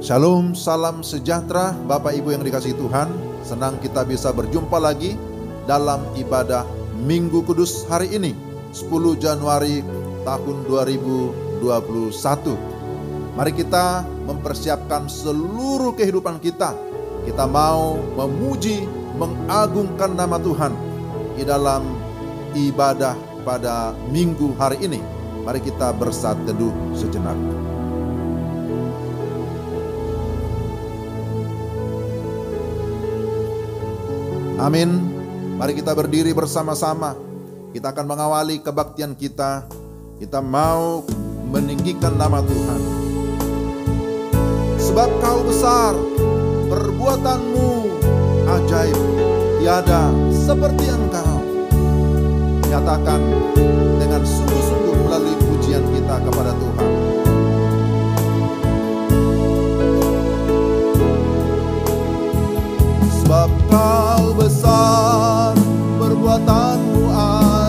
Shalom, salam sejahtera Bapak Ibu yang dikasihi Tuhan. Senang kita bisa berjumpa lagi dalam ibadah Minggu Kudus hari ini 10 Januari tahun 2021. Mari kita mempersiapkan seluruh kehidupan kita. Kita mau memuji, mengagungkan nama Tuhan di dalam ibadah pada Minggu hari ini. Mari kita bersatu teduh sejenak. Amin. Mari kita berdiri bersama-sama. Kita akan mengawali kebaktian kita. Kita mau meninggikan nama Tuhan. Sebab Kau besar, perbuatanmu ajaib, tiada seperti Engkau. Nyatakan dengan sungguh-sungguh melalui pujian kita kepada Tuhan. Sebab Kau besar, perbuatanmu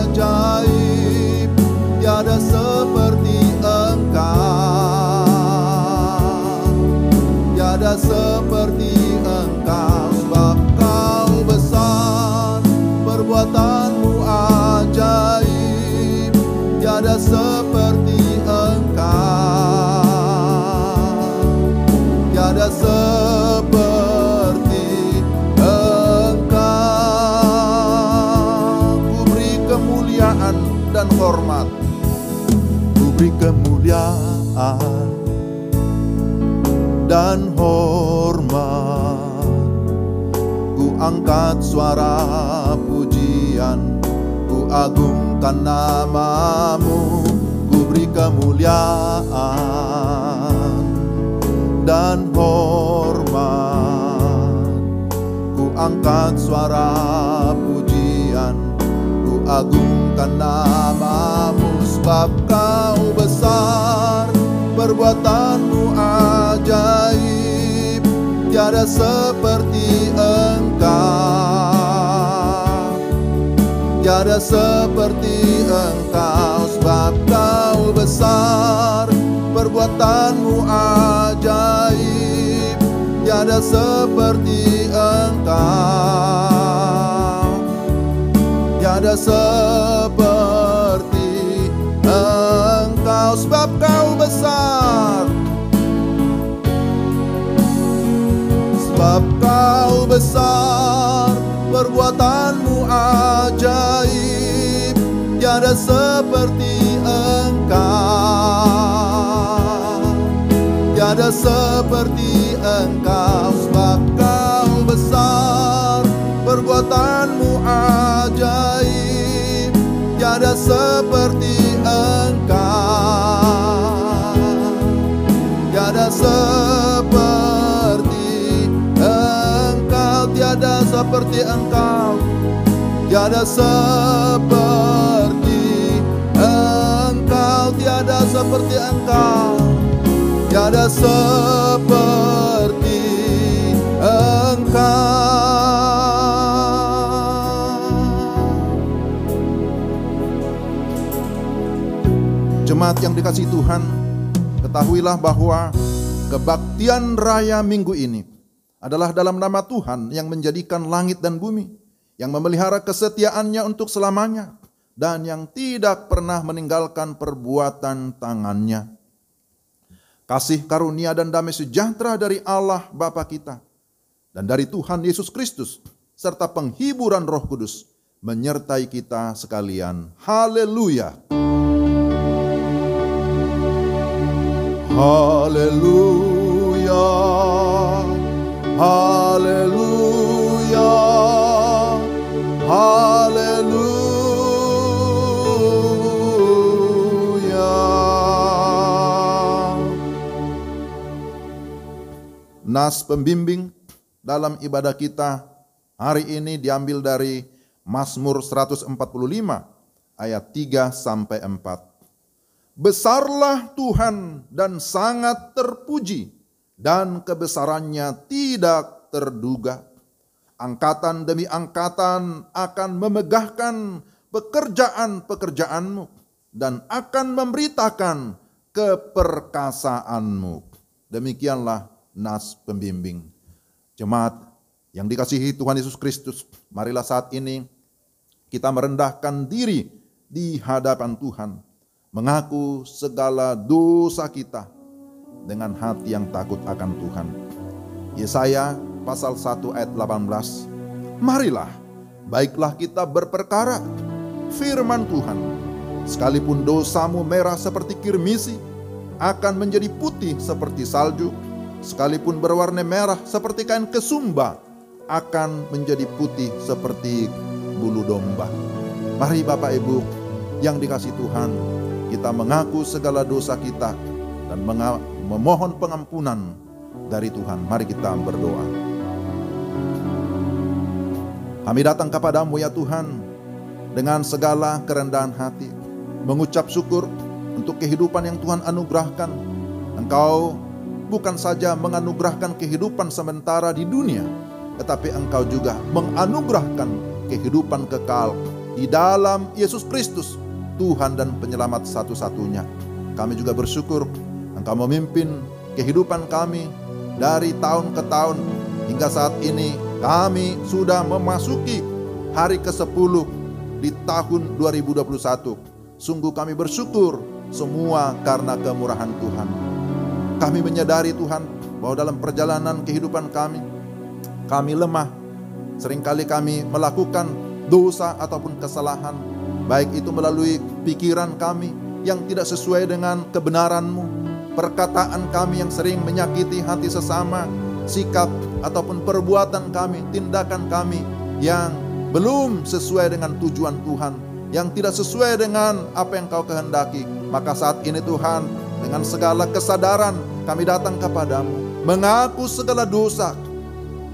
ajaib, tiada seperti Engkau, tiada seperti Engkau. Sebab Kau besar, perbuatanmu ajaib, tiada seperti Engkau, tiada seperti dan hormat. Ku beri kemuliaan dan hormat. Ku angkat suara pujian, ku agungkan namamu. Ku beri kemuliaan dan hormat. Ku angkat suara pujian, ku agungkan namamu. Sebab Kau besar, perbuatanmu ajaib, tiada seperti Engkau, tiada seperti Engkau. Sebab Kau besar, perbuatanmu ajaib, tiada seperti Engkau, tiada seperti Engkau. Sebab Kau besar, sebab Kau besar, perbuatanmu ajaib, tiada seperti Engkau, tiada seperti Engkau. Sebab Kau besar, perbuatanmu ajaib, tiada seperti Engkau, tiada seperti Engkau, tiada seperti Engkau, tiada seperti Engkau, tiada seperti Engkau, tiada seperti Engkau. Jemaat yang dikasihi Tuhan, ketahuilah bahwa kebaktian raya minggu ini adalah dalam nama Tuhan yang menjadikan langit dan bumi, yang memelihara kesetiaannya untuk selamanya, dan yang tidak pernah meninggalkan perbuatan tangannya. Kasih karunia dan damai sejahtera dari Allah Bapa kita dan dari Tuhan Yesus Kristus serta penghiburan Roh Kudus menyertai kita sekalian. Haleluya. Haleluya, haleluya, haleluya. Nas pembimbing dalam ibadah kita hari ini diambil dari Mazmur 145 ayat 3 sampai 4. Besarlah Tuhan dan sangat terpuji, dan kebesarannya tidak terduga. Angkatan demi angkatan akan memegahkan pekerjaan-pekerjaanmu dan akan memberitakan keperkasaanmu. Demikianlah nas pembimbing. Jemaat yang dikasihi Tuhan Yesus Kristus, marilah saat ini kita merendahkan diri di hadapan Tuhan, mengaku segala dosa kita dengan hati yang takut akan Tuhan. Yesaya pasal 1 ayat 18. Marilah, baiklah kita berperkara firman Tuhan. Sekalipun dosamu merah seperti kirmisi, akan menjadi putih seperti salju. Sekalipun berwarna merah seperti kain kesumba, akan menjadi putih seperti bulu domba. Mari Bapak Ibu yang dikasihi Tuhan, kita mengaku segala dosa kita dan memohon pengampunan dari Tuhan. Mari kita berdoa. Kami datang kepadamu ya Tuhan dengan segala kerendahan hati, mengucap syukur untuk kehidupan yang Tuhan anugerahkan. Engkau bukan saja menganugerahkan kehidupan sementara di dunia, tetapi Engkau juga menganugerahkan kehidupan kekal di dalam Yesus Kristus, Tuhan dan Penyelamat satu-satunya. Kami juga bersyukur Engkau memimpin kehidupan kami dari tahun ke tahun hingga saat ini. Kami sudah memasuki hari ke-10 di tahun 2021. Sungguh kami bersyukur semua karena kemurahan Tuhan. Kami menyadari Tuhan bahwa dalam perjalanan kehidupan kami lemah. Seringkali kami melakukan dosa ataupun kesalahan, baik itu melalui pikiran kami yang tidak sesuai dengan kebenaran-Mu, perkataan kami yang sering menyakiti hati sesama, sikap ataupun perbuatan kami, tindakan kami yang belum sesuai dengan tujuan Tuhan, yang tidak sesuai dengan apa yang Kau kehendaki. Maka saat ini Tuhan, dengan segala kesadaran kami datang kepadamu, mengaku segala dosa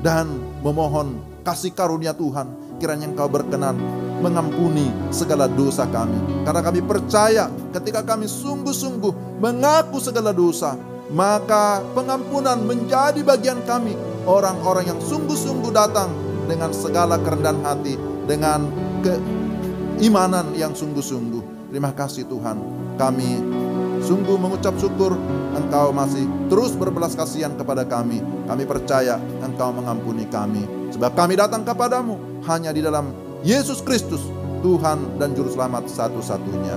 dan memohon kasih karunia Tuhan. Kiranya Engkau berkenan mengampuni segala dosa kami, karena kami percaya ketika kami sungguh-sungguh mengaku segala dosa, maka pengampunan menjadi bagian kami, orang-orang yang sungguh-sungguh datang dengan segala kerendahan hati, dengan keimanan yang sungguh-sungguh. Terima kasih Tuhan, kami sungguh mengucap syukur Engkau masih terus berbelas kasihan kepada kami. Kami percaya Engkau mengampuni kami, sebab kami datang kepadamu hanya di dalam Yesus Kristus, Tuhan dan Juru Selamat satu-satunya.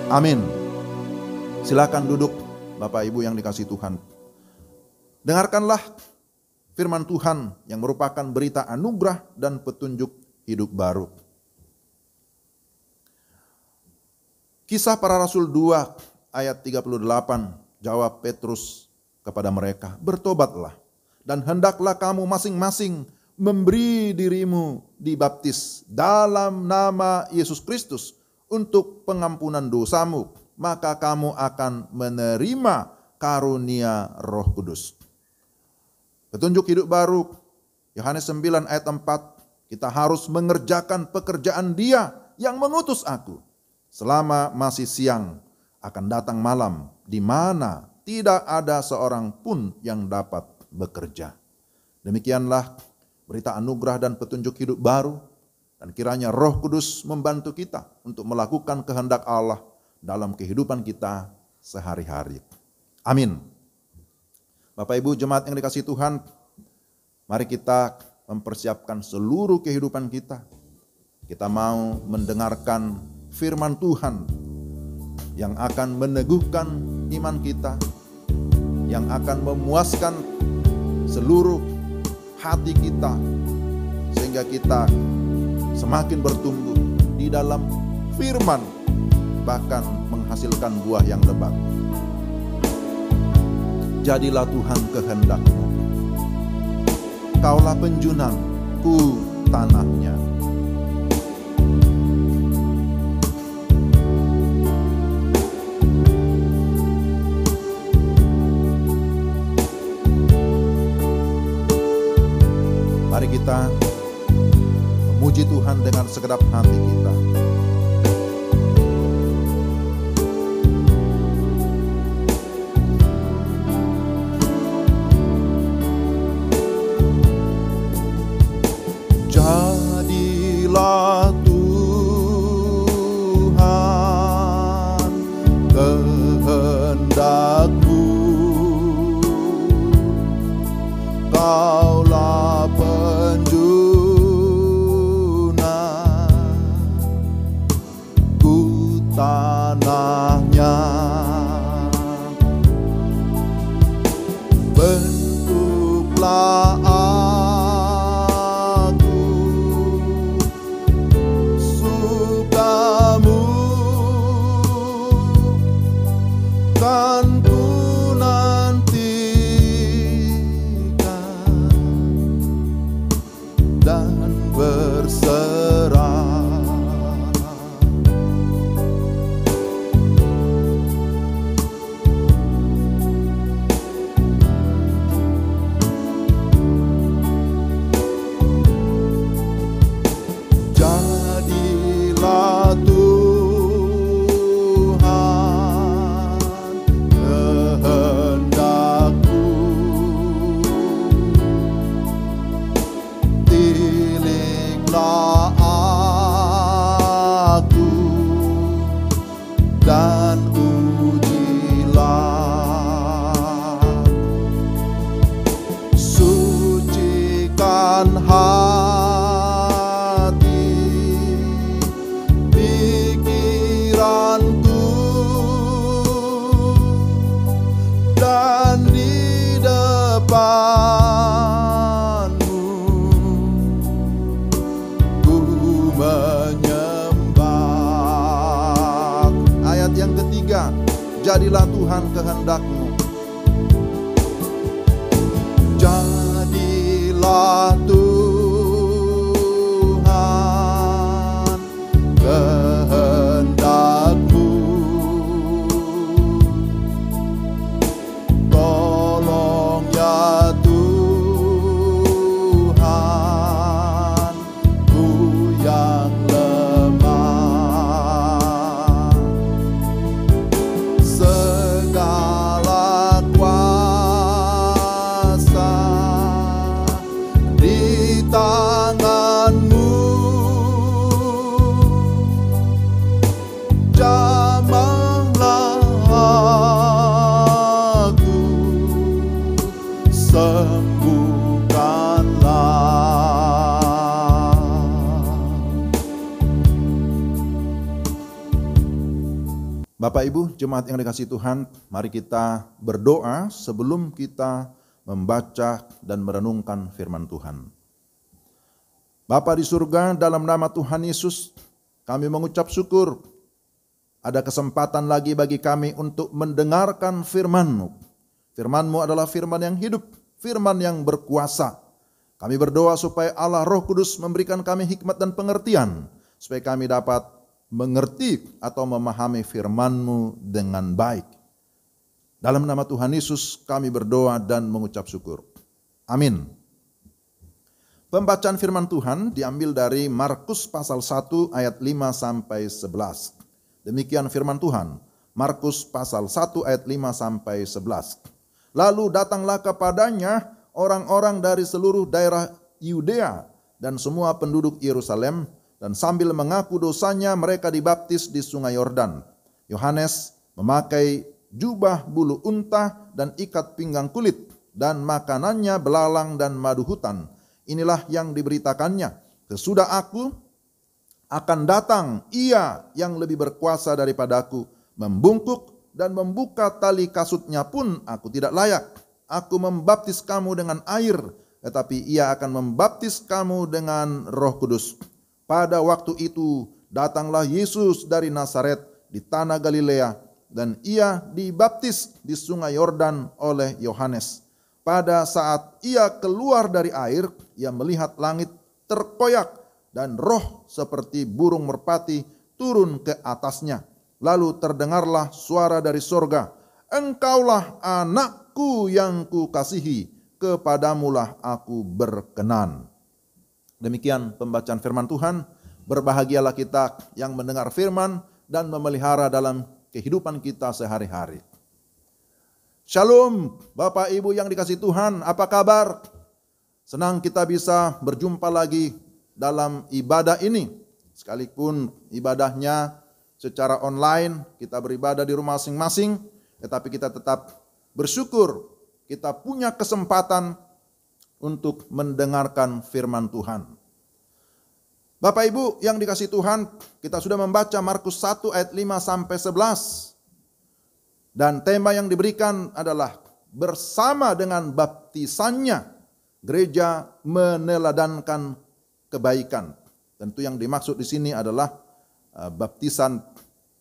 Amin. Silakan duduk Bapak Ibu yang dikasihi Tuhan. Dengarkanlah firman Tuhan yang merupakan berita anugerah dan petunjuk hidup baru. Kisah Para Rasul 2 ayat 38, jawab Petrus kepada mereka, bertobatlah dan hendaklah kamu masing-masing memberi dirimu dibaptis dalam nama Yesus Kristus untuk pengampunan dosamu, maka kamu akan menerima karunia Roh Kudus. Petunjuk hidup baru, Yohanes 9 ayat 4, kita harus mengerjakan pekerjaan Dia yang mengutus aku. Selama masih siang akan datang malam, di mana tidak ada seorang pun yang dapat bekerja. Demikianlah berita anugerah dan petunjuk hidup baru, dan kiranya Roh Kudus membantu kita untuk melakukan kehendak Allah dalam kehidupan kita sehari-hari. Amin. Bapak Ibu jemaat yang dikasihi Tuhan, mari kita mempersiapkan seluruh kehidupan kita. Kita mau mendengarkan firman Tuhan yang akan meneguhkan iman kita, yang akan memuaskan seluruh hati kita, sehingga kita semakin bertumbuh di dalam firman, bahkan menghasilkan buah yang lebat. Jadilah Tuhan kehendak-Mu, Kaulah penjunang, ku tanahnya. Mari kita memuji Tuhan dengan segenap hati kita. Jadilah Tuhan kehendak-Mu, dan berserah. Jadilah Tuhan kehendakku, pilihlah aku dan ujilah, sucikan hati pikiranku, dan di depanmu ku menyembah. Ayat yang ketiga, jadilah Tuhan kehendakmu. Jadilah Tuhan kehendakmu, tolong ya Tuhan ku yang lemah, segala kuasa di tanganmu, jamahlah aku, sembuhkanlah. Bapak Ibu, jemaat yang dikasihi Tuhan, mari kita berdoa sebelum kita membaca dan merenungkan firman Tuhan. Bapa di surga, dalam nama Tuhan Yesus, kami mengucap syukur ada kesempatan lagi bagi kami untuk mendengarkan firman-Mu. Firman-Mu adalah firman yang hidup, firman yang berkuasa. Kami berdoa supaya Allah Roh Kudus memberikan kami hikmat dan pengertian, supaya kami dapat mengerti atau memahami firman-Mu dengan baik. Dalam nama Tuhan Yesus kami berdoa dan mengucap syukur. Amin. Pembacaan firman Tuhan diambil dari Markus pasal 1 ayat 5 sampai 11. Demikian firman Tuhan, Markus pasal 1 ayat 5 sampai 11. Lalu datanglah kepadanya orang-orang dari seluruh daerah Yudea dan semua penduduk Yerusalem, dan sambil mengaku dosanya mereka dibaptis di sungai Yordan. Yohanes memakai jubah bulu unta dan ikat pinggang kulit, dan makanannya belalang dan madu hutan. Inilah yang diberitakannya, sesudah aku akan datang Ia yang lebih berkuasa daripadaku, membungkuk dan membuka tali kasutnya pun aku tidak layak. Aku membaptis kamu dengan air, tetapi Ia akan membaptis kamu dengan Roh Kudus. Pada waktu itu datanglah Yesus dari Nazaret di tanah Galilea, dan Ia dibaptis di sungai Yordan oleh Yohanes. Pada saat Ia keluar dari air, Ia melihat langit terkoyak dan roh seperti burung merpati turun ke atasnya. Lalu terdengarlah suara dari sorga, Engkaulah anakku yang kukasihi, kepadamulah aku berkenan. Demikian pembacaan firman Tuhan. Berbahagialah kita yang mendengar firman dan memelihara dalam kehidupan kita sehari-hari. Shalom Bapak Ibu yang dikasihi Tuhan, apa kabar? Senang kita bisa berjumpa lagi dalam ibadah ini. Sekalipun ibadahnya secara online, kita beribadah di rumah masing-masing, tetapi kita tetap bersyukur kita punya kesempatan untuk mendengarkan firman Tuhan. Bapak Ibu yang dikasihi Tuhan, kita sudah membaca Markus 1 ayat 5 sampai 11. Dan tema yang diberikan adalah bersama dengan baptisannya, gereja meneladankan kebaikan. Tentu yang dimaksud di sini adalah baptisan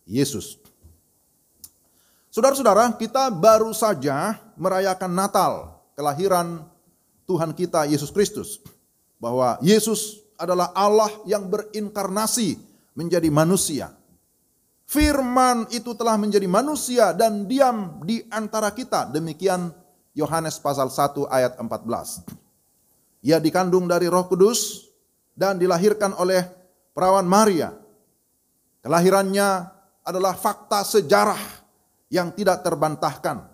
Yesus. Saudara-saudara, kita baru saja merayakan Natal, kelahiran Tuhan kita Yesus Kristus. bahwa Yesus adalah Allah yang berinkarnasi menjadi manusia. Firman itu telah menjadi manusia dan diam di antara kita. Demikian Yohanes pasal 1 ayat 14. Ia dikandung dari Roh Kudus dan dilahirkan oleh perawan Maria. Kelahirannya adalah fakta sejarah yang tidak terbantahkan.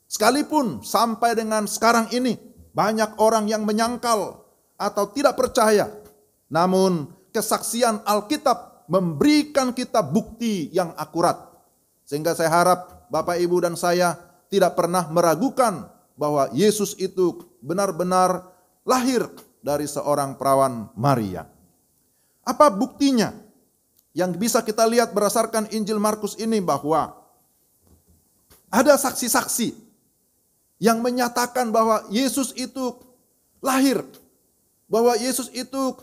Sekalipun sampai dengan sekarang ini banyak orang yang menyangkal atau tidak percaya, namun kesaksian Alkitab memberikan kita bukti yang akurat. Sehingga saya harap Bapak Ibu dan saya tidak pernah meragukan bahwa Yesus itu benar-benar lahir dari seorang perawan Maria. Apa buktinya? Yang bisa kita lihat berdasarkan Injil Markus ini bahwa ada saksi-saksi yang menyatakan bahwa Yesus itu lahir, bahwa Yesus itu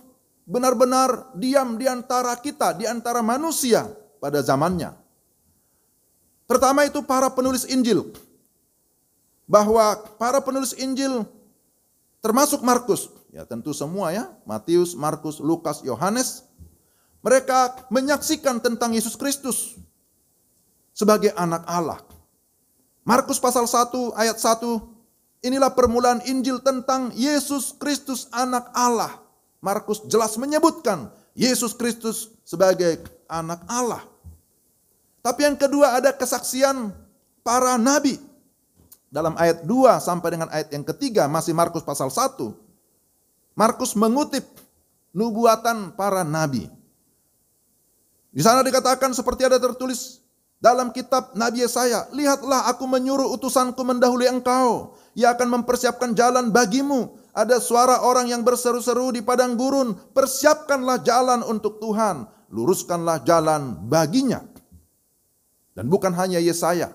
benar-benar diam di antara kita, di antara manusia pada zamannya. Pertama itu para penulis Injil, bahwa para penulis Injil termasuk Markus, ya tentu semua ya, Matius, Markus, Lukas, Yohanes, mereka menyaksikan tentang Yesus Kristus sebagai anak Allah. Markus pasal 1 ayat 1, inilah permulaan Injil tentang Yesus Kristus anak Allah. Markus jelas menyebutkan Yesus Kristus sebagai anak Allah. Tapi yang kedua ada kesaksian para nabi. Dalam ayat 2 sampai dengan ayat yang ketiga, masih Markus pasal 1. Markus mengutip nubuatan para nabi. Di sana dikatakan seperti ada tertulis dalam kitab Nabi Yesaya, lihatlah aku menyuruh utusanku mendahului engkau. Ia akan mempersiapkan jalan bagimu. Ada suara orang yang berseru-seru di padang gurun, persiapkanlah jalan untuk Tuhan, luruskanlah jalan baginya. Dan bukan hanya Yesaya,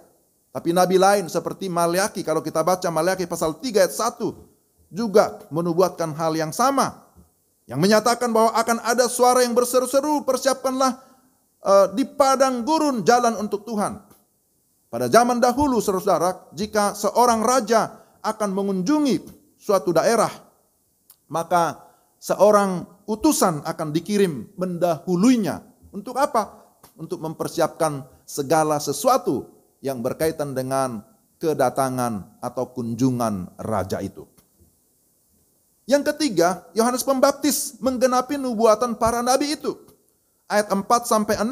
tapi nabi lain seperti Maleakhi, kalau kita baca Maleakhi pasal 3 ayat 1, juga menubuatkan hal yang sama. Yang menyatakan bahwa akan ada suara yang berseru-seru, persiapkanlah di padang gurun jalan untuk Tuhan. Pada zaman dahulu saudara, jika seorang raja akan mengunjungi suatu daerah, maka seorang utusan akan dikirim mendahulunya. Untuk apa? Untuk mempersiapkan segala sesuatu yang berkaitan dengan kedatangan atau kunjungan raja itu. Yang ketiga, Yohanes Pembaptis menggenapi nubuatan para nabi itu. Ayat 4 sampai 6,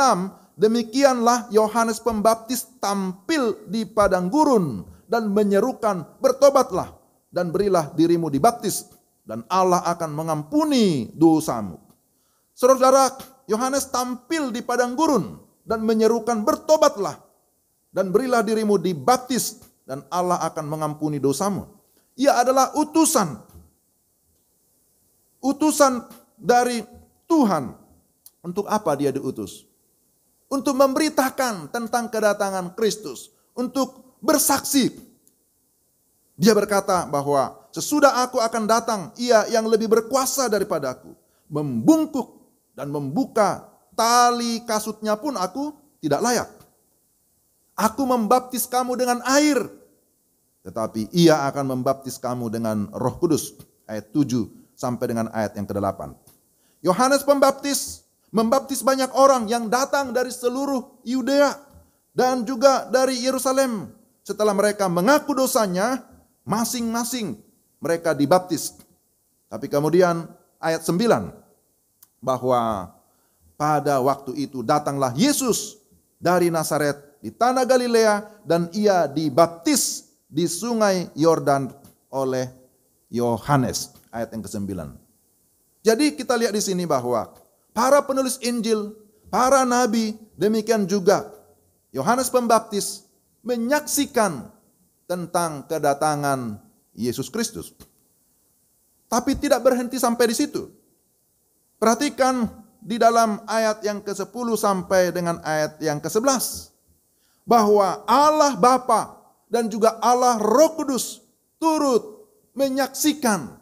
demikianlah Yohanes Pembaptis tampil di padang gurun dan menyerukan, bertobatlah dan berilah dirimu dibaptis dan Allah akan mengampuni dosamu. Saudara, Yohanes tampil di padang gurun dan menyerukan, bertobatlah dan berilah dirimu dibaptis dan Allah akan mengampuni dosamu. Ia adalah utusan dari Tuhan. Untuk apa dia diutus? Untuk memberitakan tentang kedatangan Kristus, untuk bersaksi. Dia berkata bahwa sesudah aku akan datang, ia yang lebih berkuasa daripada aku, membungkuk dan membuka tali kasutnya pun aku tidak layak. Aku membaptis kamu dengan air, tetapi ia akan membaptis kamu dengan Roh Kudus. Ayat 7 sampai dengan ayat yang ke-8. Yohanes Pembaptis membaptis banyak orang yang datang dari seluruh Yudea dan juga dari Yerusalem. Setelah mereka mengaku dosanya, masing-masing mereka dibaptis. Tapi kemudian ayat 9, bahwa pada waktu itu datanglah Yesus dari Nazaret di tanah Galilea dan ia dibaptis di sungai Yordan oleh Yohanes. Ayat yang ke-9. Jadi kita lihat di sini bahwa para penulis Injil, para nabi, demikian juga Yohanes Pembaptis menyaksikan tentang kedatangan Yesus Kristus. Tapi tidak berhenti sampai di situ. Perhatikan di dalam ayat yang ke-10 sampai dengan ayat yang ke-11. Bahwa Allah Bapa dan juga Allah Roh Kudus turut menyaksikan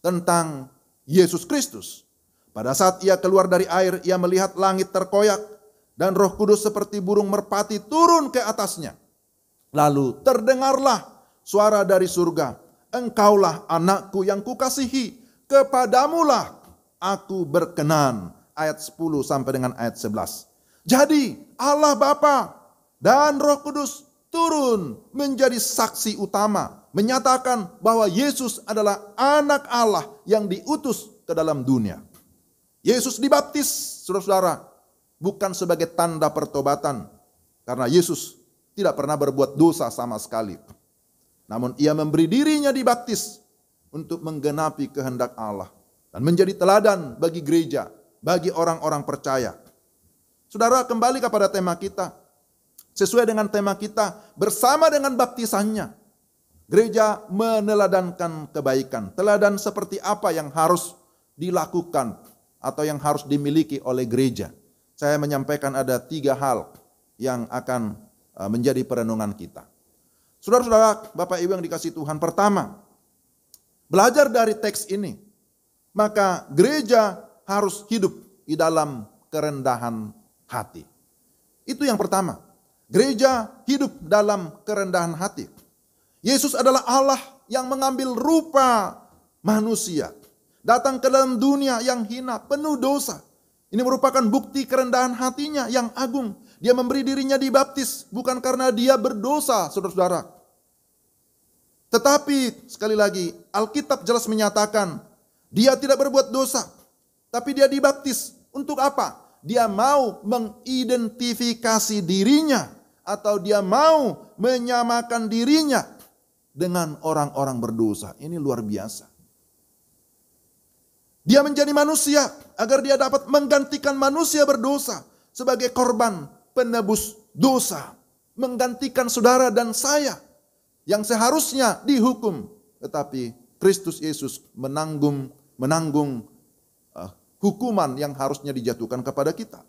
tentang Yesus Kristus. Pada saat ia keluar dari air, ia melihat langit terkoyak dan Roh Kudus seperti burung merpati turun ke atasnya. Lalu terdengarlah suara dari surga, engkaulah anakku yang kukasihi, kepadamulah aku berkenan. Ayat 10 sampai dengan ayat 11. Jadi Allah Bapa dan Roh Kudus turun menjadi saksi utama, menyatakan bahwa Yesus adalah anak Allah yang diutus ke dalam dunia. Yesus dibaptis, saudara-saudara, bukan sebagai tanda pertobatan, karena Yesus tidak pernah berbuat dosa sama sekali. Namun ia memberi dirinya dibaptis untuk menggenapi kehendak Allah dan menjadi teladan bagi gereja, bagi orang-orang percaya. Saudara, kembali kepada tema kita. Sesuai dengan tema kita, bersama dengan baptisannya, gereja meneladankan kebaikan. Teladan seperti apa yang harus dilakukan atau yang harus dimiliki oleh gereja. Saya menyampaikan ada 3 hal yang akan menjadi perenungan kita. Saudara-saudara, Bapak Ibu yang dikasihi Tuhan, pertama, belajar dari teks ini, maka gereja harus hidup di dalam kerendahan hati. Itu yang pertama. Gereja hidup dalam kerendahan hati. Yesus adalah Allah yang mengambil rupa manusia, datang ke dalam dunia yang hina, penuh dosa. Ini merupakan bukti kerendahan hatinya yang agung. Dia memberi dirinya dibaptis bukan karena dia berdosa, saudara-saudara. Tetapi sekali lagi, Alkitab jelas menyatakan dia tidak berbuat dosa, tapi dia dibaptis. Untuk apa? Dia mau mengidentifikasi dirinya atau dia mau menyamakan dirinya dengan orang-orang berdosa. Ini luar biasa. Dia menjadi manusia agar dia dapat menggantikan manusia berdosa sebagai korban penebus dosa. Menggantikan saudara dan saya yang seharusnya dihukum. Tetapi Kristus Yesus menanggung hukuman yang harusnya dijatuhkan kepada kita.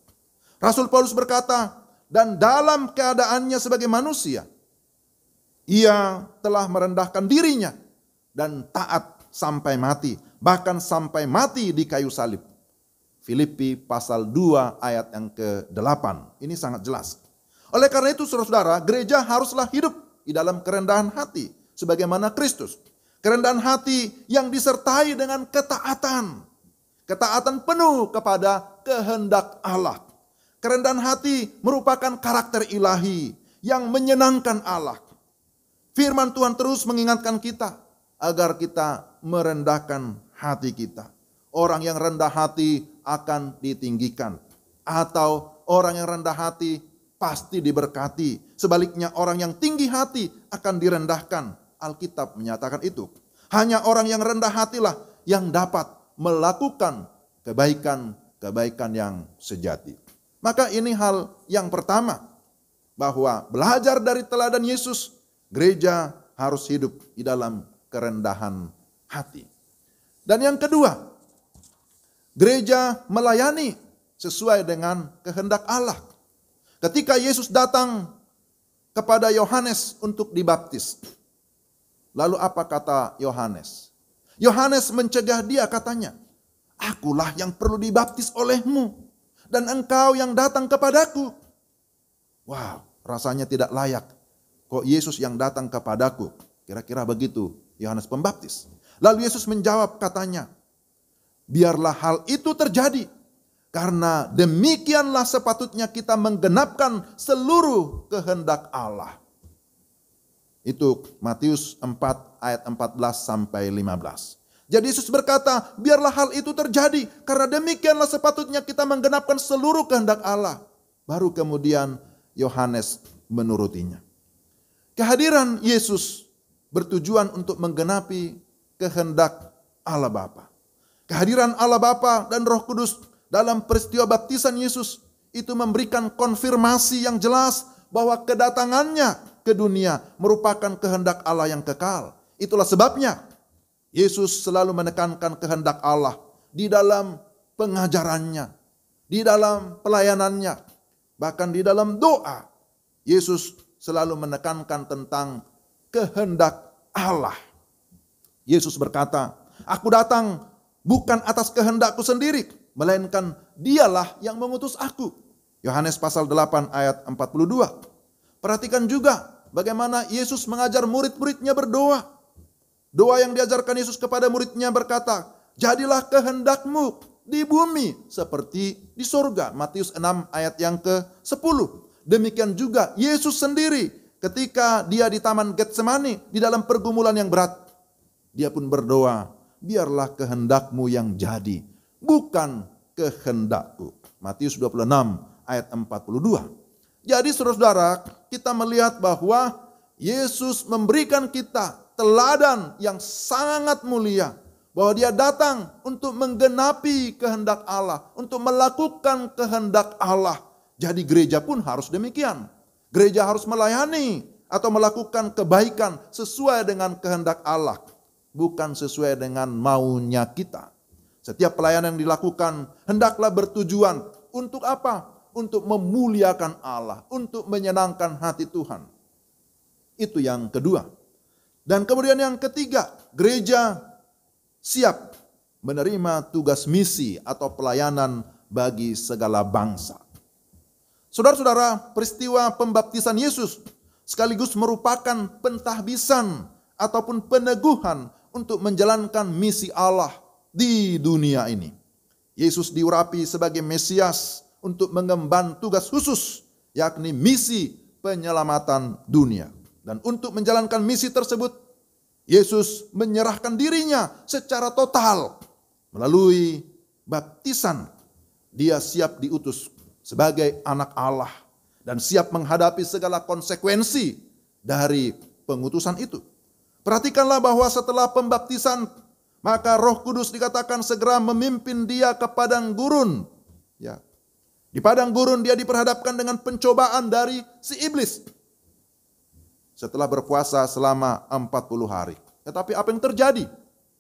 Rasul Paulus berkata, dan dalam keadaannya sebagai manusia, ia telah merendahkan dirinya dan taat sampai mati, bahkan sampai mati di kayu salib. Filipi pasal 2 ayat yang ke-8. Ini sangat jelas. Oleh karena itu saudara-saudara, gereja haruslah hidup di dalam kerendahan hati sebagaimana Kristus. Kerendahan hati yang disertai dengan ketaatan. Ketaatan penuh kepada kehendak Allah. Kerendahan hati merupakan karakter ilahi yang menyenangkan Allah. Firman Tuhan terus mengingatkan kita agar kita merendahkan hati kita. Orang yang rendah hati akan ditinggikan. Atau orang yang rendah hati pasti diberkati. Sebaliknya orang yang tinggi hati akan direndahkan. Alkitab menyatakan itu. Hanya orang yang rendah hatilah yang dapat melakukan kebaikan yang sejati. Maka ini hal yang pertama, bahwa belajar dari teladan Yesus, gereja harus hidup di dalam kerendahan hati. Dan yang kedua, gereja melayani sesuai dengan kehendak Allah. Ketika Yesus datang kepada Yohanes untuk dibaptis, lalu apa kata Yohanes? Yohanes mencegah dia, katanya, akulah yang perlu dibaptis olehmu, dan engkau yang datang kepadaku. Wow, rasanya tidak layak. Kok Yesus yang datang kepadaku? Kira-kira begitu Yohanes Pembaptis. Lalu Yesus menjawab, katanya, biarlah hal itu terjadi, karena demikianlah sepatutnya kita menggenapkan seluruh kehendak Allah. Itu Matius 4 ayat 14 sampai 15. Jadi Yesus berkata, biarlah hal itu terjadi, karena demikianlah sepatutnya kita menggenapkan seluruh kehendak Allah. Baru kemudian Yohanes menurutinya. Kehadiran Yesus bertujuan untuk menggenapi kehendak Allah Bapa. Kehadiran Allah Bapa dan Roh Kudus dalam peristiwa baptisan Yesus itu memberikan konfirmasi yang jelas bahwa kedatangannya ke dunia merupakan kehendak Allah yang kekal. Itulah sebabnya Yesus selalu menekankan kehendak Allah di dalam pengajarannya, di dalam pelayanannya, bahkan di dalam doa. Yesus selalu menekankan tentang kehendak Allah. Yesus berkata, aku datang bukan atas kehendakku sendiri, melainkan dialah yang mengutus aku. Yohanes pasal 8 ayat 42. Perhatikan juga bagaimana Yesus mengajar murid-muridnya berdoa. Doa yang diajarkan Yesus kepada muridnya berkata, jadilah kehendakmu di bumi seperti di surga. Matius 6 ayat yang ke-10. Demikian juga Yesus sendiri ketika dia di Taman Getsemani di dalam pergumulan yang berat. Dia pun berdoa, biarlah kehendakmu yang jadi, bukan kehendakku. Matius 26 ayat 42. Jadi saudara-saudara, kita melihat bahwa Yesus memberikan kita teladan yang sangat mulia. Bahwa dia datang untuk menggenapi kehendak Allah. Untuk melakukan kehendak Allah. Jadi gereja pun harus demikian. Gereja harus melayani atau melakukan kebaikan sesuai dengan kehendak Allah. Bukan sesuai dengan maunya kita. Setiap pelayanan yang dilakukan hendaklah bertujuan untuk apa? Untuk memuliakan Allah. Untuk menyenangkan hati Tuhan. Itu yang kedua. Dan kemudian yang ketiga, gereja siap menerima tugas misi atau pelayanan bagi segala bangsa. Saudara-saudara, peristiwa pembaptisan Yesus sekaligus merupakan pentahbisan ataupun peneguhan untuk menjalankan misi Allah di dunia ini. Yesus diurapi sebagai Mesias untuk mengemban tugas khusus, yakni misi penyelamatan dunia. Dan untuk menjalankan misi tersebut, Yesus menyerahkan dirinya secara total melalui baptisan. Dia siap diutus sebagai anak Allah dan siap menghadapi segala konsekuensi dari pengutusan itu. Perhatikanlah bahwa setelah pembaptisan, maka Roh Kudus dikatakan segera memimpin dia ke padang gurun. Ya. Di padang gurun dia diperhadapkan dengan pencobaan dari si iblis. Setelah berpuasa selama 40 hari. Tetapi apa yang terjadi?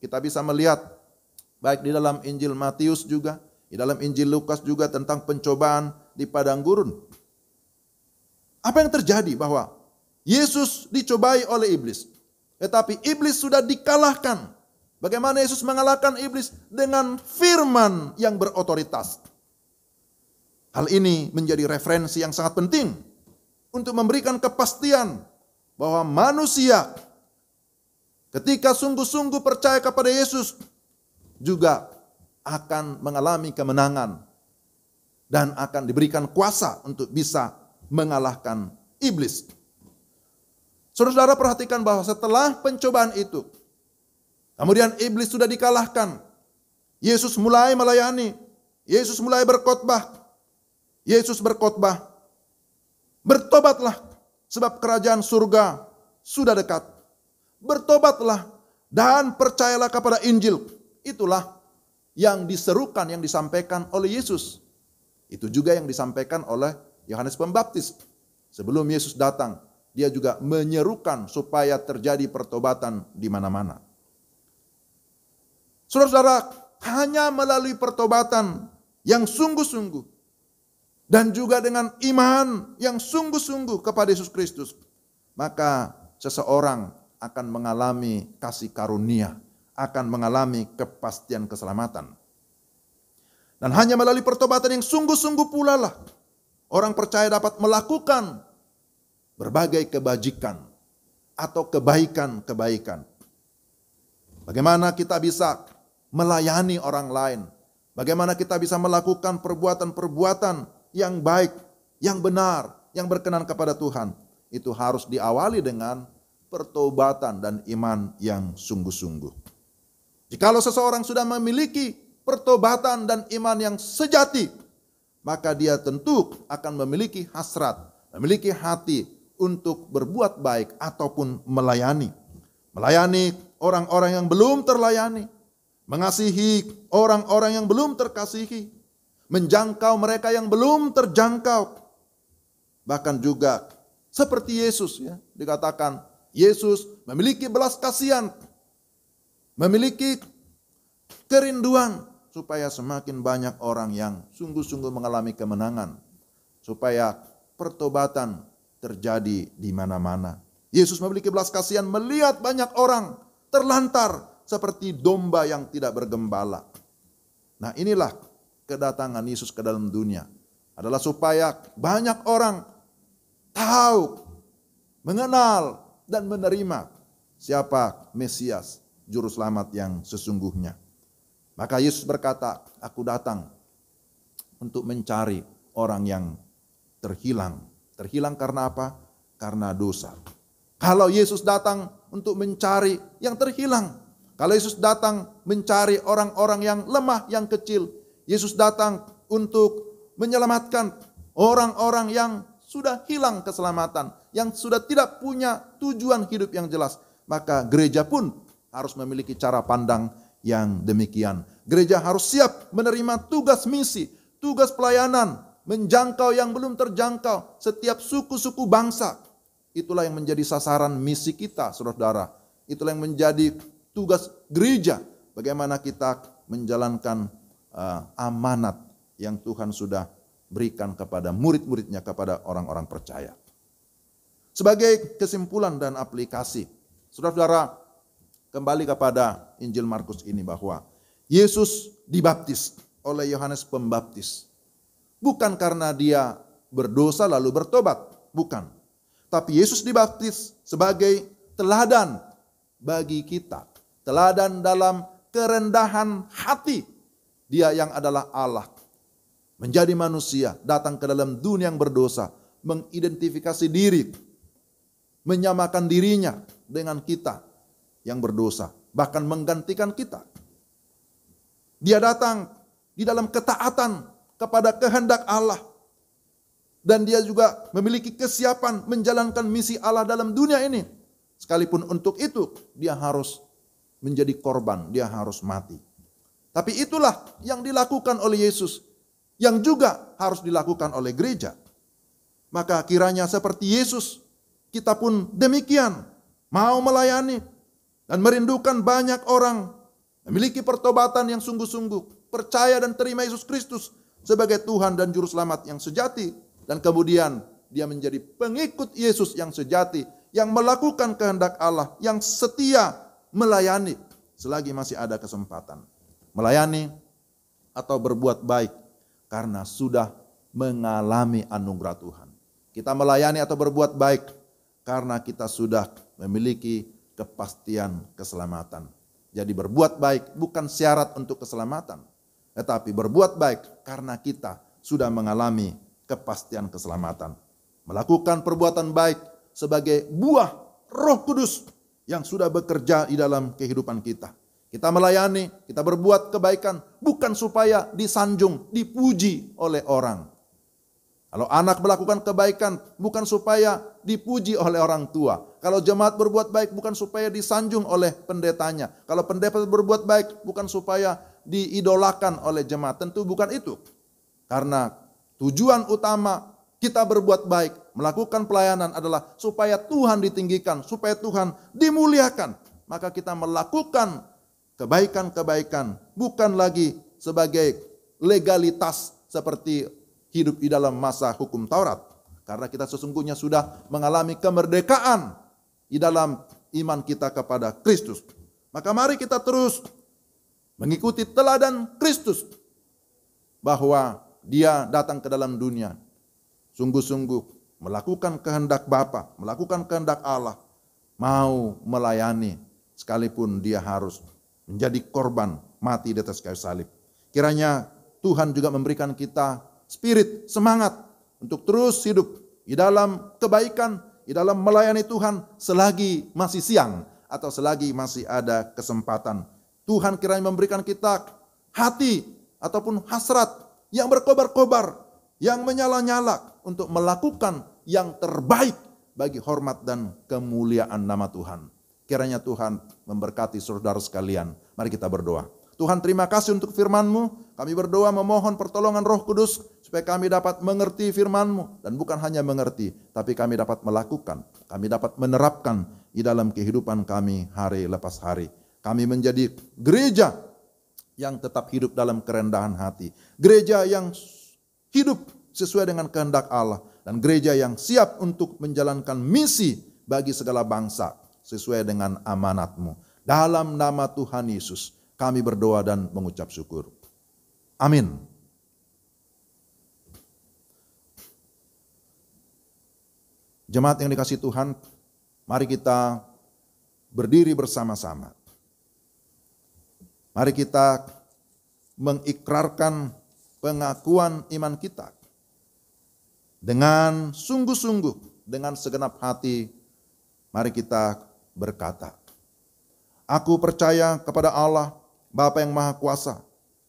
Kita bisa melihat baik di dalam Injil Matius juga, di dalam Injil Lukas juga tentang pencobaan di padang gurun. Apa yang terjadi? Bahwa Yesus dicobai oleh iblis. Tetapi iblis sudah dikalahkan. Bagaimana Yesus mengalahkan iblis? Dengan firman yang berotoritas. Hal ini menjadi referensi yang sangat penting untuk memberikan kepastian bahwa manusia ketika sungguh-sungguh percaya kepada Yesus juga akan mengalami kemenangan dan akan diberikan kuasa untuk bisa mengalahkan iblis. Saudara-saudara, perhatikan bahwa setelah pencobaan itu, kemudian iblis sudah dikalahkan. Yesus mulai melayani, Yesus mulai berkhotbah. Yesus berkhotbah, bertobatlah sebab kerajaan surga sudah dekat. Bertobatlah dan percayalah kepada Injil. Itulah yang diserukan, yang disampaikan oleh Yesus. Itu juga yang disampaikan oleh Yohanes Pembaptis. Sebelum Yesus datang, dia juga menyerukan supaya terjadi pertobatan di mana-mana. Saudara-saudara, hanya melalui pertobatan yang sungguh-sungguh dan juga dengan iman yang sungguh-sungguh kepada Yesus Kristus, maka seseorang akan mengalami kasih karunia, akan mengalami kepastian keselamatan. Dan hanya melalui pertobatan yang sungguh-sungguh pula lah orang percaya dapat melakukan berbagai kebajikan atau kebaikan-kebaikan. Bagaimana kita bisa melayani orang lain? Bagaimana kita bisa melakukan perbuatan-perbuatan yang baik, yang benar, yang berkenan kepada Tuhan? Itu harus diawali dengan pertobatan dan iman yang sungguh-sungguh. Jikalau seseorang sudah memiliki pertobatan dan iman yang sejati, maka dia tentu akan memiliki hasrat, memiliki hati untuk berbuat baik ataupun melayani. Melayani orang-orang yang belum terlayani, mengasihi orang-orang yang belum terkasihi, menjangkau mereka yang belum terjangkau. Bahkan juga seperti Yesus, ya, dikatakan Yesus memiliki belas kasihan, memiliki kerinduan supaya semakin banyak orang yang sungguh-sungguh mengalami kemenangan, supaya pertobatan terjadi di mana-mana. Yesus memiliki belas kasihan melihat banyak orang terlantar seperti domba yang tidak bergembala. Nah, inilah kedatangan Yesus ke dalam dunia, adalah supaya banyak orang tahu, mengenal, dan menerima siapa Mesias, Juru Selamat yang sesungguhnya. Maka Yesus berkata, aku datang untuk mencari orang yang terhilang. Terhilang karena apa? Karena dosa. Kalau Yesus datang untuk mencari yang terhilang, kalau Yesus datang mencari orang-orang yang lemah, yang kecil, Yesus datang untuk menyelamatkan orang-orang yang sudah hilang keselamatan, yang sudah tidak punya tujuan hidup yang jelas, maka gereja pun harus memiliki cara pandang yang demikian. Gereja harus siap menerima tugas misi, tugas pelayanan, menjangkau yang belum terjangkau, setiap suku-suku bangsa. Itulah yang menjadi sasaran misi kita, saudara-saudara. Itulah yang menjadi tugas gereja, bagaimana kita menjalankan amanat yang Tuhan sudah berikan kepada murid-muridnya, kepada orang-orang percaya. Sebagai kesimpulan dan aplikasi, saudara-saudara, kembali kepada Injil Markus ini bahwa Yesus dibaptis oleh Yohanes Pembaptis. Bukan karena dia berdosa lalu bertobat, bukan. Tapi Yesus dibaptis sebagai teladan bagi kita. Teladan dalam kerendahan hati. Dia yang adalah Allah, menjadi manusia, datang ke dalam dunia yang berdosa, mengidentifikasi diri, menyamakan dirinya dengan kita yang berdosa, bahkan menggantikan kita. Dia datang di dalam ketaatan kepada kehendak Allah, dan dia juga memiliki kesiapan menjalankan misi Allah dalam dunia ini. Sekalipun untuk itu dia harus menjadi korban, dia harus mati. Tapi itulah yang dilakukan oleh Yesus, yang juga harus dilakukan oleh gereja. Maka kiranya seperti Yesus, kita pun demikian, mau melayani dan merindukan banyak orang memiliki pertobatan yang sungguh-sungguh, percaya dan terima Yesus Kristus sebagai Tuhan dan Juru Selamat yang sejati, dan kemudian dia menjadi pengikut Yesus yang sejati, yang melakukan kehendak Allah, yang setia melayani selagi masih ada kesempatan. Melayani atau berbuat baik karena sudah mengalami anugerah Tuhan. Kita melayani atau berbuat baik karena kita sudah memiliki kepastian keselamatan. Jadi berbuat baik bukan syarat untuk keselamatan, tetapi berbuat baik karena kita sudah mengalami kepastian keselamatan. Melakukan perbuatan baik sebagai buah Roh Kudus yang sudah bekerja di dalam kehidupan kita. Kita melayani, kita berbuat kebaikan bukan supaya disanjung, dipuji oleh orang. Kalau anak melakukan kebaikan bukan supaya dipuji oleh orang tua. Kalau jemaat berbuat baik bukan supaya disanjung oleh pendetanya. Kalau pendeta berbuat baik bukan supaya diidolakan oleh jemaat. Tentu bukan itu. Karena tujuan utama kita berbuat baik, melakukan pelayanan adalah supaya Tuhan ditinggikan, supaya Tuhan dimuliakan. Maka kita melakukan kebaikan-kebaikan bukan lagi sebagai legalitas seperti hidup di dalam masa hukum Taurat. Karena kita sesungguhnya sudah mengalami kemerdekaan di dalam iman kita kepada Kristus. Maka mari kita terus mengikuti teladan Kristus, bahwa dia datang ke dalam dunia sungguh-sungguh melakukan kehendak Bapa, melakukan kehendak Allah, mau melayani sekalipun dia harus menjadi korban mati di atas kayu salib. Kiranya Tuhan juga memberikan kita spirit, semangat untuk terus hidup di dalam kebaikan, di dalam melayani Tuhan selagi masih siang atau selagi masih ada kesempatan. Tuhan kiranya memberikan kita hati ataupun hasrat yang berkobar-kobar, yang menyala-nyala untuk melakukan yang terbaik bagi hormat dan kemuliaan nama Tuhan. Kiranya Tuhan memberkati saudara sekalian. Mari kita berdoa. Tuhan, terima kasih untuk firman-Mu. Kami berdoa memohon pertolongan Roh Kudus supaya kami dapat mengerti firman-Mu, dan bukan hanya mengerti, tapi kami dapat melakukan, kami dapat menerapkan di dalam kehidupan kami hari lepas hari. Kami menjadi gereja yang tetap hidup dalam kerendahan hati, gereja yang hidup sesuai dengan kehendak Allah, dan gereja yang siap untuk menjalankan misi bagi segala bangsa sesuai dengan amanat-Mu. Dalam nama Tuhan Yesus kami berdoa dan mengucap syukur. Amin. Jemaat yang dikasihi Tuhan, mari kita berdiri bersama-sama. Mari kita mengikrarkan pengakuan iman kita dengan sungguh-sungguh, dengan segenap hati. Mari kita berkata, aku percaya kepada Allah, Bapa yang Maha Kuasa,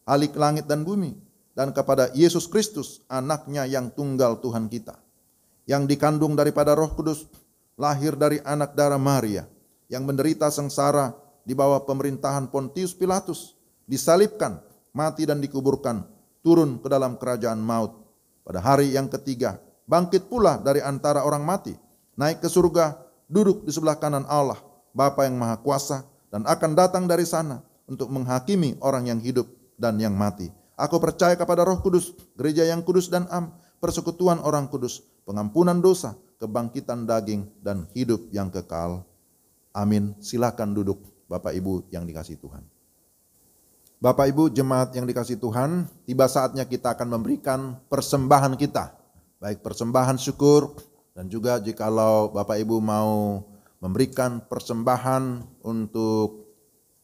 Khalik langit dan bumi, dan kepada Yesus Kristus, anaknya yang tunggal Tuhan kita, yang dikandung daripada Roh Kudus, lahir dari anak darah Maria, yang menderita sengsara di bawah pemerintahan Pontius Pilatus, disalibkan, mati dan dikuburkan, turun ke dalam kerajaan maut. Pada hari yang ketiga, bangkit pula dari antara orang mati, naik ke surga, duduk di sebelah kanan Allah, Bapa yang Maha Kuasa, dan akan datang dari sana untuk menghakimi orang yang hidup dan yang mati. Aku percaya kepada Roh Kudus, gereja yang kudus dan am, persekutuan orang kudus, pengampunan dosa, kebangkitan daging, dan hidup yang kekal. Amin. Silakan duduk, Bapak Ibu yang dikasihi Tuhan. Bapak Ibu jemaat yang dikasihi Tuhan, tiba saatnya kita akan memberikan persembahan kita. Baik persembahan syukur, dan juga jikalau Bapak Ibu mau memberikan persembahan untuk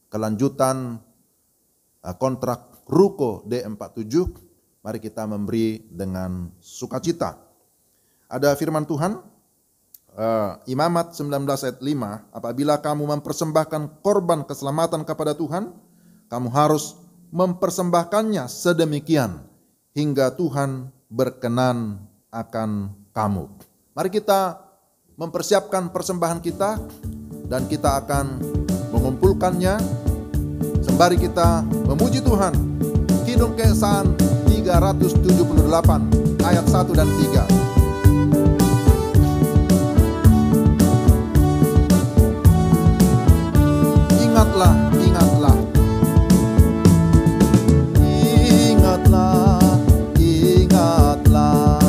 kelanjutan kontrak Ruko D47, mari kita memberi dengan sukacita. Ada firman Tuhan, Imamat 19 ayat 5, apabila kamu mempersembahkan korban keselamatan kepada Tuhan, kamu harus mempersembahkannya sedemikian hingga Tuhan berkenan akan kamu. Mari kita mempersiapkan persembahan kita dan kita akan mengumpulkannya sembari kita memuji Tuhan. Kidung Keesan 378 ayat 1 dan 3. Ingatlah, ingatlah, ingatlah, ingatlah,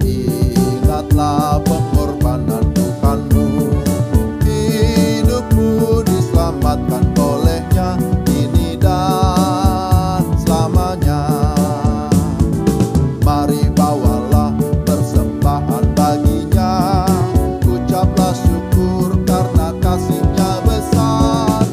ingatlah pengorbanan Tuhanmu. Hidupmu diselamatkan olehnya kini dan selamanya. Mari bawalah persembahan baginya, ucaplah syukur karena kasih-Nya besar.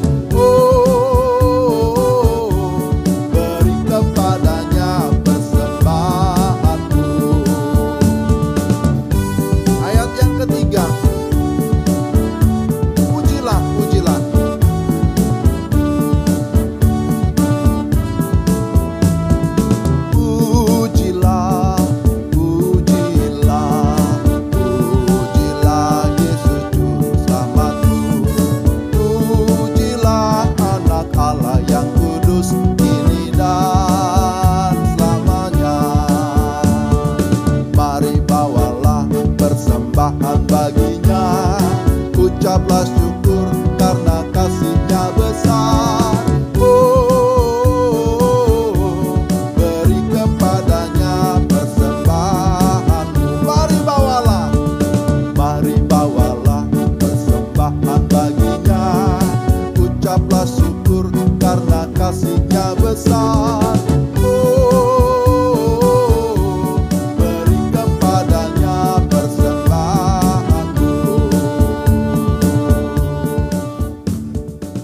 Ucaplah syukur karena kasih-Nya besar. Beri kepadanya persembahanmu. Mari bawalah persembahan baginya. Ucaplah syukur karena kasih-Nya besar. Beri kepadanya persembahanmu.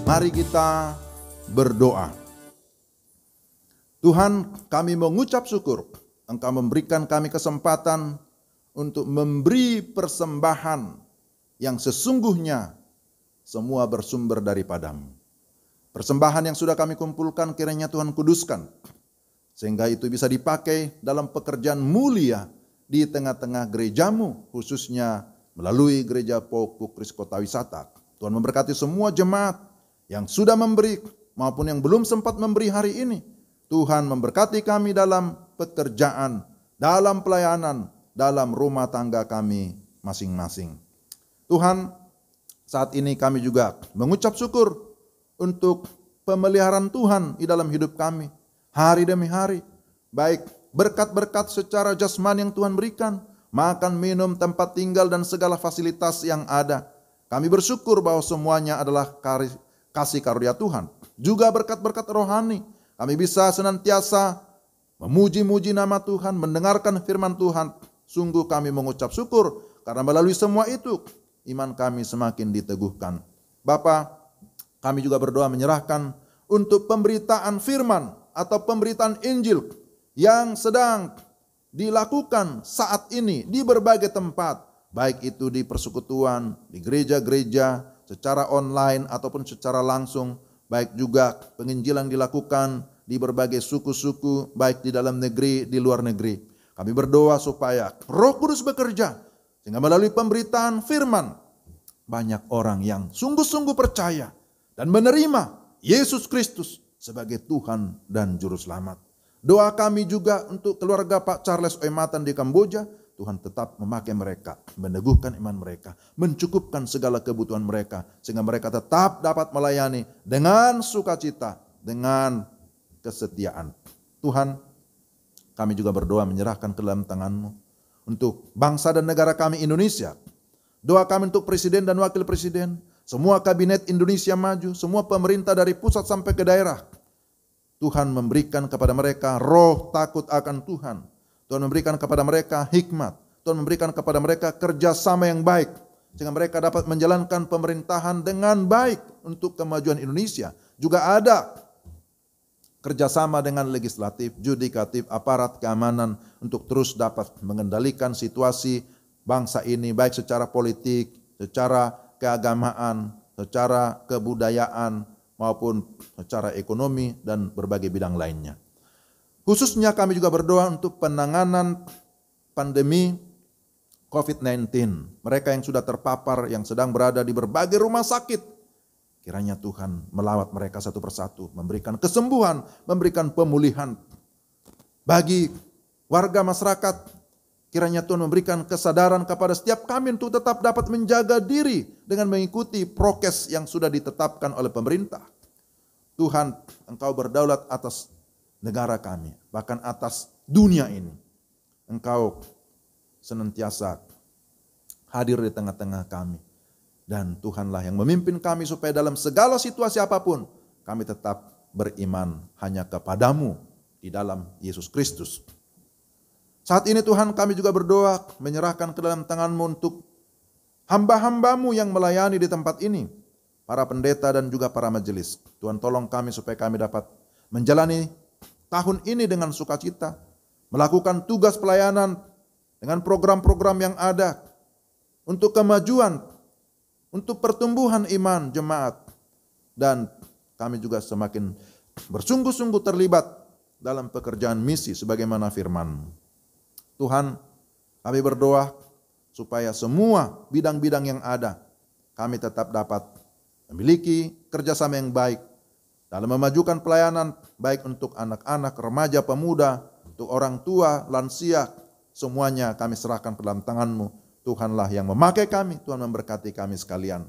Mari kita berdoa. Tuhan, kami mengucap syukur Engkau memberikan kami kesempatan untuk memberi persembahan yang sesungguhnya semua bersumber daripada-Mu. Persembahan yang sudah kami kumpulkan kiranya Tuhan kuduskan, sehingga itu bisa dipakai dalam pekerjaan mulia di tengah-tengah gereja-Mu, khususnya melalui Gereja Pokok Kris Kota Wisata. Tuhan memberkati semua jemaat yang sudah memberi maupun yang belum sempat memberi hari ini. Tuhan memberkati kami dalam pekerjaan, dalam pelayanan, dalam rumah tangga kami masing-masing. Tuhan, saat ini kami juga mengucap syukur untuk pemeliharaan Tuhan di dalam hidup kami, hari demi hari. Baik berkat-berkat secara jasmani yang Tuhan berikan, makan, minum, tempat tinggal, dan segala fasilitas yang ada. Kami bersyukur bahwa semuanya adalah kasih karunia Tuhan. Juga berkat-berkat rohani, kami bisa senantiasa memuji-muji nama Tuhan, mendengarkan firman Tuhan. Sungguh kami mengucap syukur, karena melalui semua itu, iman kami semakin diteguhkan. Bapa, kami juga berdoa menyerahkan untuk pemberitaan firman atau pemberitaan Injil yang sedang dilakukan saat ini di berbagai tempat, baik itu di persekutuan, di gereja-gereja, secara online ataupun secara langsung, baik juga penginjilan dilakukan di berbagai suku-suku, baik di dalam negeri, di luar negeri. Kami berdoa supaya Roh Kudus bekerja, sehingga melalui pemberitaan firman, banyak orang yang sungguh-sungguh percaya dan menerima Yesus Kristus sebagai Tuhan dan Juru Selamat. Doa kami juga untuk keluarga Pak Charles Oematan di Kamboja, Tuhan tetap memakai mereka, meneguhkan iman mereka, mencukupkan segala kebutuhan mereka, sehingga mereka tetap dapat melayani dengan sukacita, dengan kesetiaan. Tuhan, kami juga berdoa menyerahkan ke dalam tangan-Mu untuk bangsa dan negara kami Indonesia. Doa kami untuk presiden dan wakil presiden, semua kabinet Indonesia Maju, semua pemerintah dari pusat sampai ke daerah. Tuhan memberikan kepada mereka roh takut akan Tuhan. Tuhan memberikan kepada mereka hikmat. Tuhan memberikan kepada mereka kerjasama yang baik, sehingga mereka dapat menjalankan pemerintahan dengan baik untuk kemajuan Indonesia. Juga ada kerjasama dengan legislatif, yudikatif, aparat keamanan untuk terus dapat mengendalikan situasi bangsa ini, baik secara politik, secara keagamaan, secara kebudayaan, maupun secara ekonomi dan berbagai bidang lainnya. Khususnya kami juga berdoa untuk penanganan pandemi COVID-19. Mereka yang sudah terpapar, yang sedang berada di berbagai rumah sakit, kiranya Tuhan melawat mereka satu persatu, memberikan kesembuhan, memberikan pemulihan. Bagi warga masyarakat, kiranya Tuhan memberikan kesadaran kepada setiap kami untuk tetap dapat menjaga diri dengan mengikuti prokes yang sudah ditetapkan oleh pemerintah. Tuhan, Engkau berdaulat atas negara kami, bahkan atas dunia ini. Engkau senantiasa hadir di tengah-tengah kami. Dan Tuhanlah yang memimpin kami supaya dalam segala situasi apapun, kami tetap beriman hanya kepadamu di dalam Yesus Kristus. Saat ini Tuhan, kami juga berdoa menyerahkan ke dalam tangan-Mu untuk hamba-hamba-Mu yang melayani di tempat ini, para pendeta dan juga para majelis. Tuhan, tolong kami supaya kami dapat menjalani tahun ini dengan sukacita, melakukan tugas pelayanan dengan program-program yang ada untuk kemajuan, untuk pertumbuhan iman jemaat, dan kami juga semakin bersungguh-sungguh terlibat dalam pekerjaan misi sebagaimana firman-Mu. Tuhan, kami berdoa supaya semua bidang-bidang yang ada, kami tetap dapat memiliki kerjasama yang baik dalam memajukan pelayanan, baik untuk anak-anak, remaja, pemuda, untuk orang tua, lansia, semuanya kami serahkan ke dalam tangan-Mu. Tuhanlah yang memakai kami, Tuhan memberkati kami sekalian.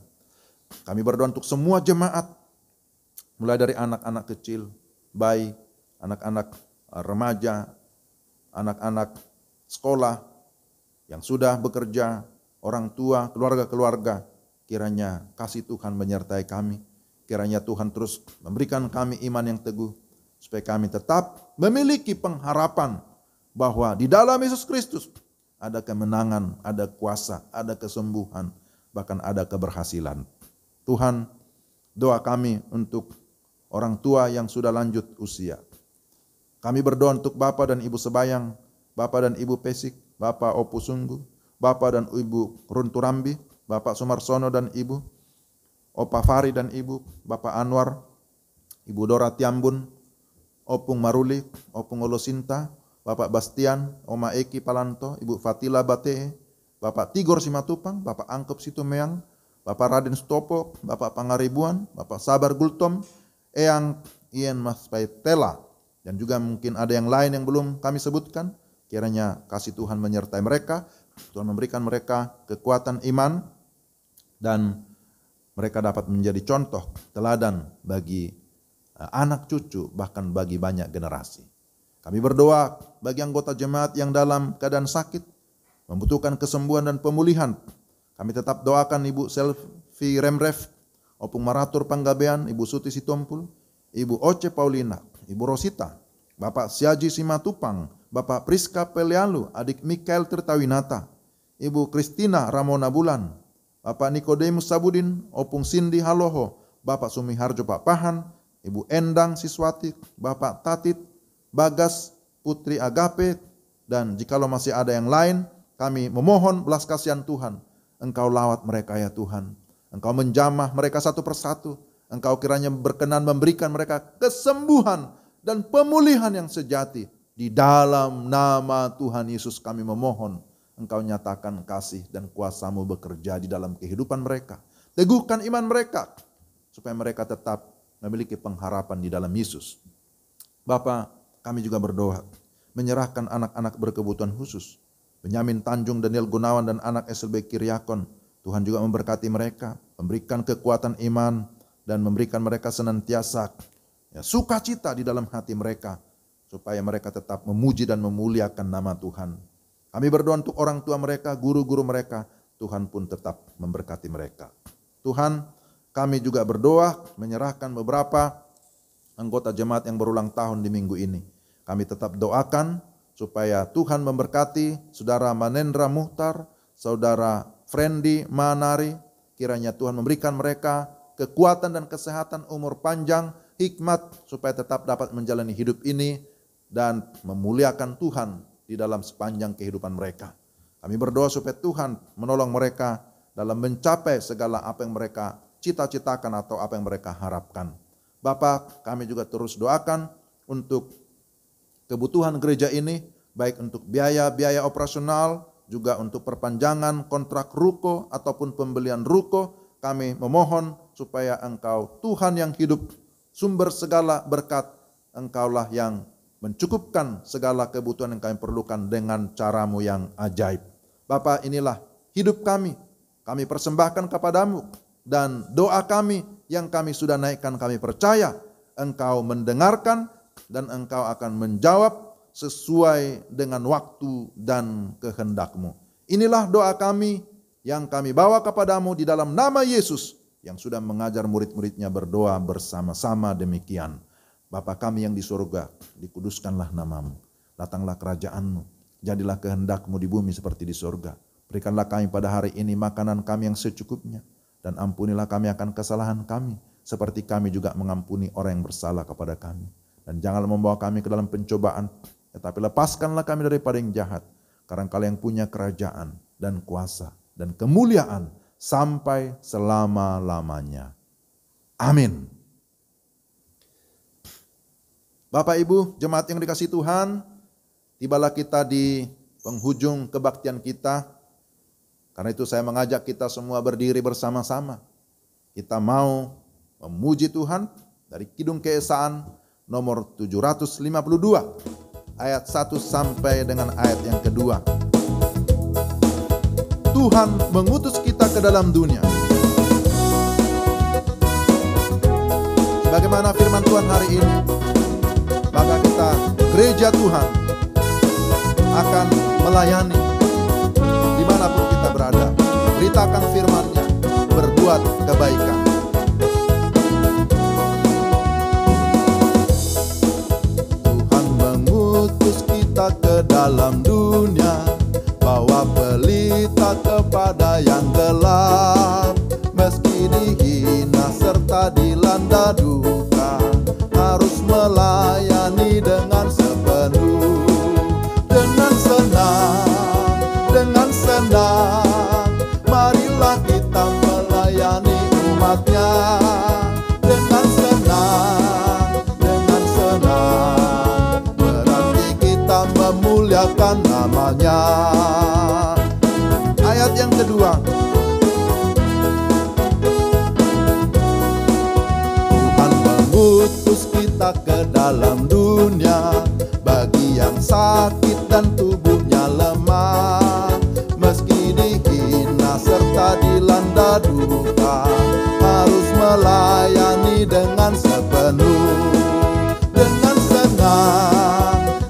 Kami berdoa untuk semua jemaat, mulai dari anak-anak kecil, bayi, anak-anak remaja, anak-anak sekolah yang sudah bekerja, orang tua, keluarga-keluarga, kiranya kasih Tuhan menyertai kami. Kiranya Tuhan terus memberikan kami iman yang teguh, supaya kami tetap memiliki pengharapan bahwa di dalam Yesus Kristus ada kemenangan, ada kuasa, ada kesembuhan, bahkan ada keberhasilan. Tuhan, doa kami untuk orang tua yang sudah lanjut usia. Kami berdoa untuk Bapak dan Ibu Sebayang, Bapak dan Ibu Pesik, Bapak Opu Sungguh, Bapak dan Ibu Runturambi, Bapak Sumarsono dan Ibu, Opa Fari dan Ibu, Bapak Anwar, Ibu Dora Tiambun, Opung Maruli, Opung Olosinta, Bapak Bastian, Oma Eki Palanto, Ibu Fatila Bate, Bapak Tigor Simatupang, Bapak Angkep Situmeang, Bapak Raden Stopo, Bapak Pangaribuan, Bapak Sabar Gultom, Eyang Ien Mas Paitela, dan juga mungkin ada yang lain yang belum kami sebutkan. Kiranya kasih Tuhan menyertai mereka, Tuhan memberikan mereka kekuatan iman, dan mereka dapat menjadi contoh teladan bagi anak cucu, bahkan bagi banyak generasi. Kami berdoa bagi anggota jemaat yang dalam keadaan sakit, membutuhkan kesembuhan dan pemulihan. Kami tetap doakan Ibu Selvi Remref, Opung Maratur Panggabean, Ibu Suti Sitompul, Ibu Oce Paulina, Ibu Rosita, Bapak Siaji Simatupang, Bapak Priska Pelialu, adik Mikael Tirtawinata, Ibu Kristina Ramona Bulan, Bapak Nikodemus Sabudin, Opung Cindy Haloho, Bapak Sumiharjo Papahan, Ibu Endang Siswati, Bapak Tatit, Bagas, Putri Agape, dan jikalau masih ada yang lain, kami memohon belas kasihan Tuhan. Engkau lawat mereka ya Tuhan. Engkau menjamah mereka satu persatu. Engkau kiranya berkenan memberikan mereka kesembuhan dan pemulihan yang sejati. Di dalam nama Tuhan Yesus kami memohon. Engkau nyatakan kasih dan kuasa-Mu bekerja di dalam kehidupan mereka. Teguhkan iman mereka, supaya mereka tetap memiliki pengharapan di dalam Yesus. Bapa, kami juga berdoa, menyerahkan anak-anak berkebutuhan khusus. Benyamin Tanjung, Daniel Gunawan, dan anak SLB Kiryakon. Tuhan juga memberkati mereka, memberikan kekuatan iman, dan memberikan mereka senantiasa sukacita di dalam hati mereka, supaya mereka tetap memuji dan memuliakan nama Tuhan. Kami berdoa untuk orang tua mereka, guru-guru mereka, Tuhan pun tetap memberkati mereka. Tuhan, kami juga berdoa menyerahkan beberapa anggota jemaat yang berulang tahun di minggu ini. Kami tetap doakan supaya Tuhan memberkati Saudara Manendra Muhtar, Saudara Frendi Manari. Kiranya Tuhan memberikan mereka kekuatan dan kesehatan, umur panjang, hikmat, supaya tetap dapat menjalani hidup ini dan memuliakan Tuhan di dalam sepanjang kehidupan mereka. Kami berdoa supaya Tuhan menolong mereka dalam mencapai segala apa yang mereka cita-citakan atau apa yang mereka harapkan. Bapak, kami juga terus doakan untuk kebutuhan gereja ini, baik untuk biaya-biaya operasional, juga untuk perpanjangan kontrak ruko ataupun pembelian ruko. Kami memohon supaya Engkau, Tuhan yang hidup, sumber segala berkat, Engkaulah yang mencukupkan segala kebutuhan yang kami perlukan dengan cara-Mu yang ajaib. Bapa, inilah hidup kami persembahkan kepadamu, dan doa kami yang kami sudah naikkan, kami percaya Engkau mendengarkan dan Engkau akan menjawab sesuai dengan waktu dan kehendak-Mu. Inilah doa kami yang kami bawa kepadamu di dalam nama Yesus, yang sudah mengajar murid-muridnya berdoa bersama-sama demikian. Bapa kami yang di surga, dikuduskanlah nama-Mu. Datanglah kerajaan-Mu, jadilah kehendak-Mu di bumi seperti di surga. Berikanlah kami pada hari ini makanan kami yang secukupnya, dan ampunilah kami akan kesalahan kami, seperti kami juga mengampuni orang yang bersalah kepada kami. Dan janganlah membawa kami ke dalam pencobaan, tetapi lepaskanlah kami daripada yang jahat. Karena Engkau yang punya kerajaan dan kuasa dan kemuliaan sampai selama-lamanya. Amin. Bapak Ibu, jemaat yang dikasihi Tuhan, tibalah kita di penghujung kebaktian kita. Karena itu saya mengajak kita semua berdiri bersama-sama. Kita mau memuji Tuhan dari Kidung Keesaan nomor 752, ayat 1 sampai dengan ayat yang kedua. Tuhan mengutus kita ke dalam dunia. Sebagaimana firman Tuhan hari ini, maka kita, gereja Tuhan, akan melayani dimanapun kita berada. Beritakan firman-Nya, berbuat kebaikan. Tuhan mengutus kita ke dalam dunia, bawa pelita kepada yang gelap. Meski dihina serta dilanda duka, harus melayani dengan sepenuh. Dengan senang, marilah kita melayani umat-Nya. Dengan senang, berarti kita memuliakan nama-Nya. Ayat yang kedua, Tuhan mengutus kita ke dalam dunia, bagi yang sakit dan tubuhnya lemah. Meski dihina serta dilanda duka, harus melayani dengan sepenuh.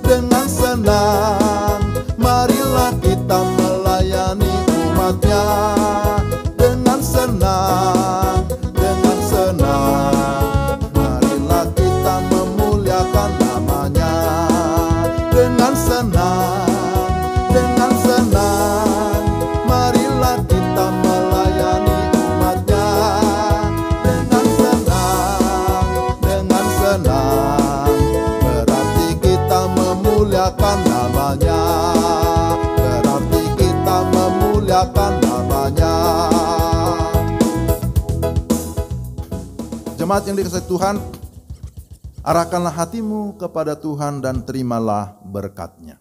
Dengan senang, marilah kita melayani umat-Nya. Dengan senang, marilah kita memuliakan nama-Nya. Dengan senang, Jemaat yang dikasihi Tuhan, arahkanlah hatimu kepada Tuhan dan terimalah berkat-Nya.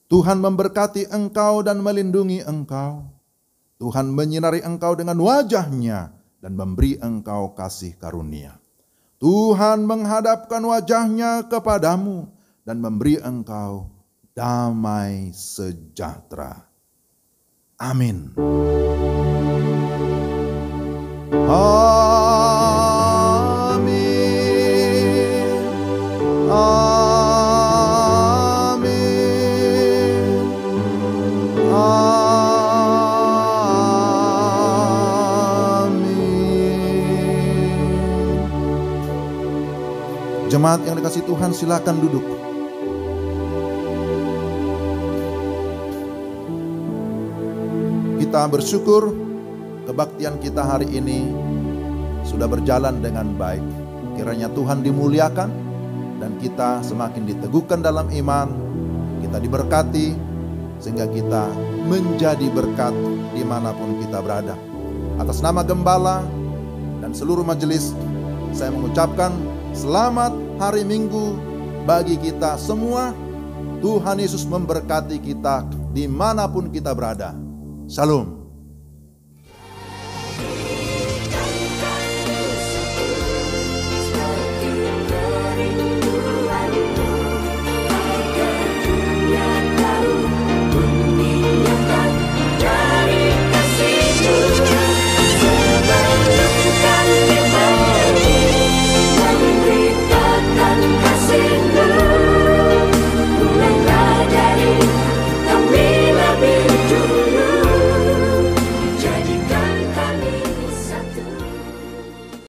Tuhan memberkati engkau dan melindungi engkau. Tuhan menyinari engkau dengan wajah-Nya dan memberi engkau kasih karunia. Tuhan menghadapkan wajah-Nya kepadamu dan memberi engkau damai sejahtera. Amin. Amin. Amin. Amin. Jemaat yang dikasihi Tuhan, silakan duduk. Kita bersyukur kebaktian kita hari ini sudah berjalan dengan baik. Kiranya Tuhan dimuliakan dan kita semakin diteguhkan dalam iman. Kita diberkati sehingga kita menjadi berkat dimanapun kita berada. Atas nama Gembala dan seluruh majelis, saya mengucapkan selamat hari Minggu bagi kita semua. Tuhan Yesus memberkati kita dimanapun kita berada. Shalom.